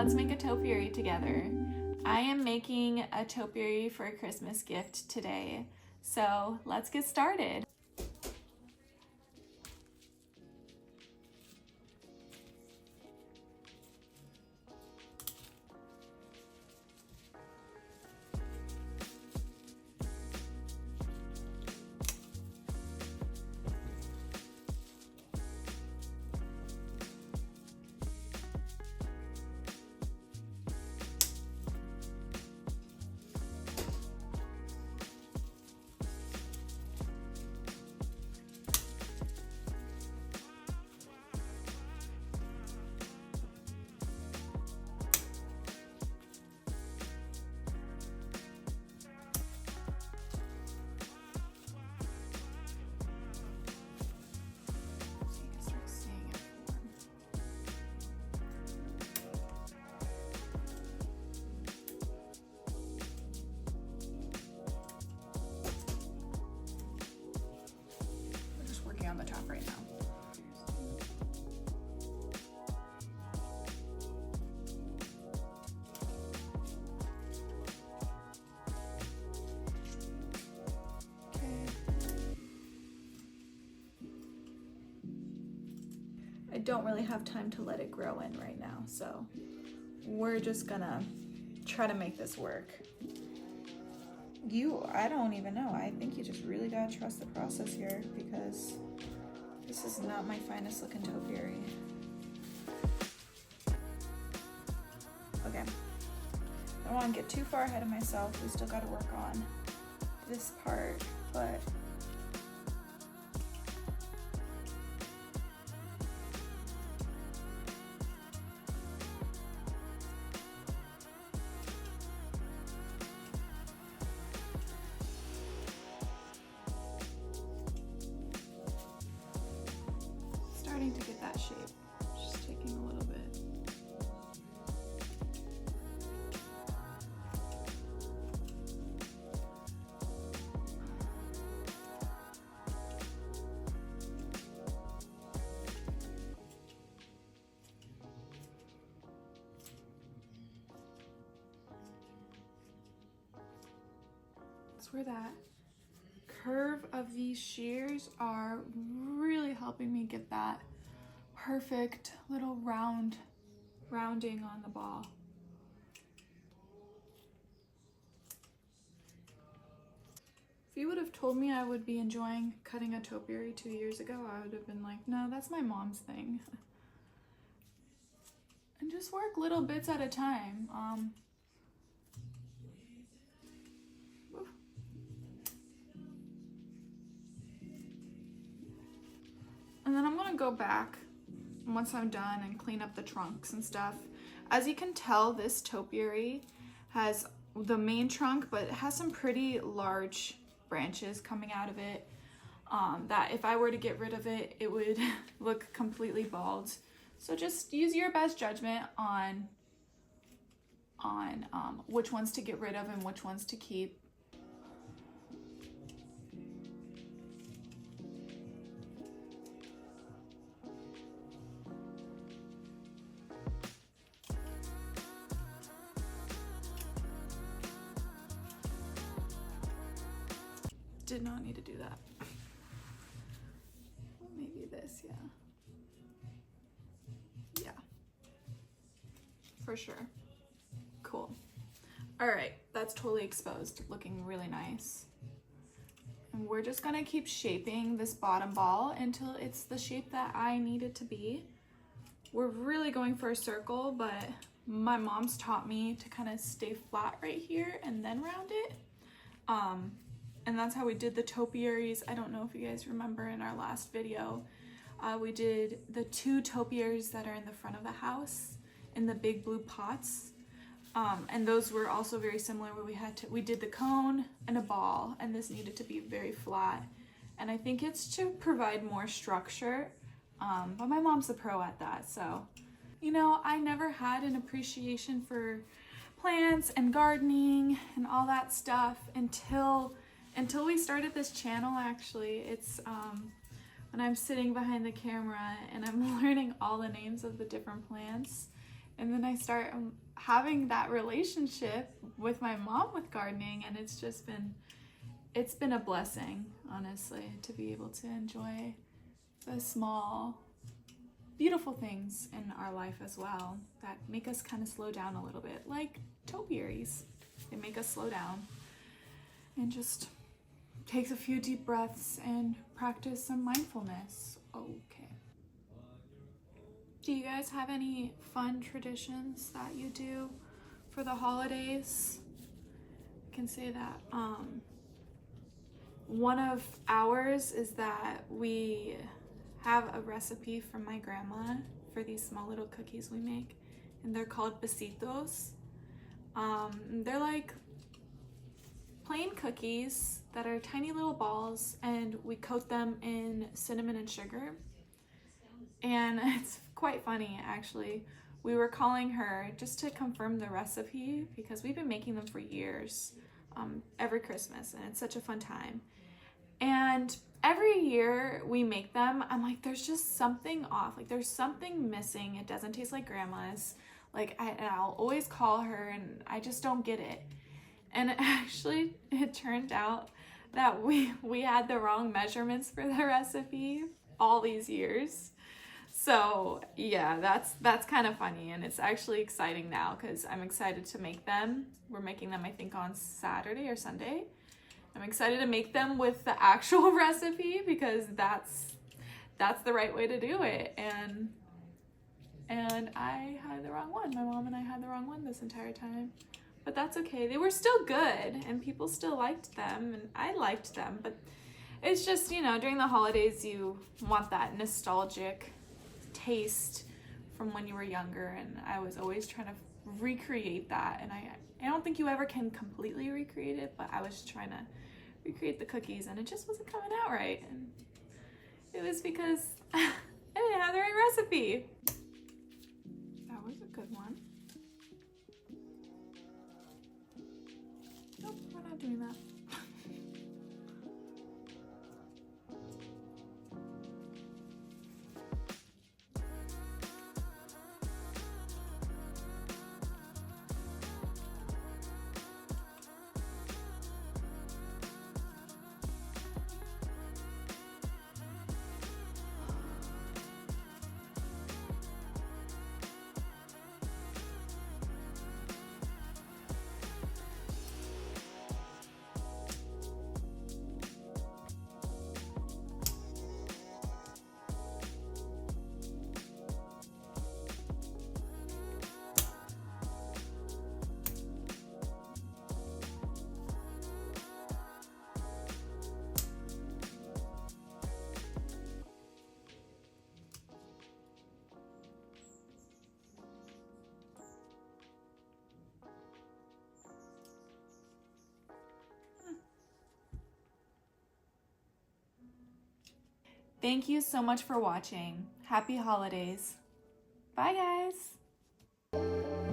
let's make a topiary together. I am making a topiary for a Christmas gift today, so let's get started. On the top right now. Okay. I don't really have time to let it grow in right now, so we're just gonna try to make this work. I don't even know. I think you just really gotta trust the process here because this is not my finest looking topiary. Okay, I don't want to get too far ahead of myself. We still got to work on this part, but starting to get that shape, just taking a little bit. That's where that curve of these shears are really helping me get that perfect little rounding on the ball. If you would have told me I would be enjoying cutting a topiary 2 years ago, I would have been like, no, that's my mom's thing. And just work little bits at a time. And then I'm gonna go back once I'm done and clean up the trunks and stuff. As you can tell, this topiary has the main trunk, but it has some pretty large branches coming out of it that if I were to get rid of it, it would look completely bald. So just use your best judgment on which ones to get rid of and which ones to keep. Did not need to do that. Well, maybe this, yeah. Yeah. For sure. Cool. All right, that's totally exposed, looking really nice. And we're just gonna keep shaping this bottom ball until it's the shape that I need it to be. We're really going for a circle, but my mom's taught me to kind of stay flat right here and then round it. And that's how we did the topiaries. I don't know if you guys remember in our last video, we did the 2 topiaries that are in the front of the house in the big blue pots. And those were also very similar where we did the cone and a ball, and this needed to be very flat. And I think it's to provide more structure, but my mom's a pro at that. So, you know, I never had an appreciation for plants and gardening and all that stuff until we started this channel. Actually, it's when I'm sitting behind the camera and I'm learning all the names of the different plants And then I start having that relationship with my mom with gardening, and it's been a blessing, honestly, to be able to enjoy the small, beautiful things in our life as well that make us kind of slow down a little bit, like topiaries. They make us slow down and just take a few deep breaths and practice some mindfulness. Okay. Do you guys have any fun traditions that you do for the holidays? I can say that one of ours is that we have a recipe from my grandma for these small little cookies we make, and they're called besitos. They're like plain cookies that are tiny little balls, and we coat them in cinnamon and sugar. And it's quite funny, actually. We were calling her just to confirm the recipe because we've been making them for years, every Christmas, and it's such a fun time. And every year we make them, I'm like, there's just something off. Like, there's something missing. It doesn't taste like grandma's. Like, I'll always call her, and I just don't get it. And actually, it turned out that we had the wrong measurements for the recipe all these years. So yeah, that's kind of funny, and it's actually exciting now because I'm excited to make them. We're making them, I think, on Saturday or Sunday. I'm excited to make them with the actual recipe because that's the right way to do it. And I had the wrong one. My mom and I had the wrong one this entire time. But that's okay. They were still good and people still liked them and I liked them. But it's just, you know, during the holidays you want that nostalgic taste from when you were younger, and I was always trying to recreate that, and I don't think you ever can completely recreate it, but I was trying to recreate the cookies and it just wasn't coming out right, and it was because I didn't have the right recipe. That was a good one. Nope, we're not doing that. Thank you so much for watching. Happy holidays. Bye, guys.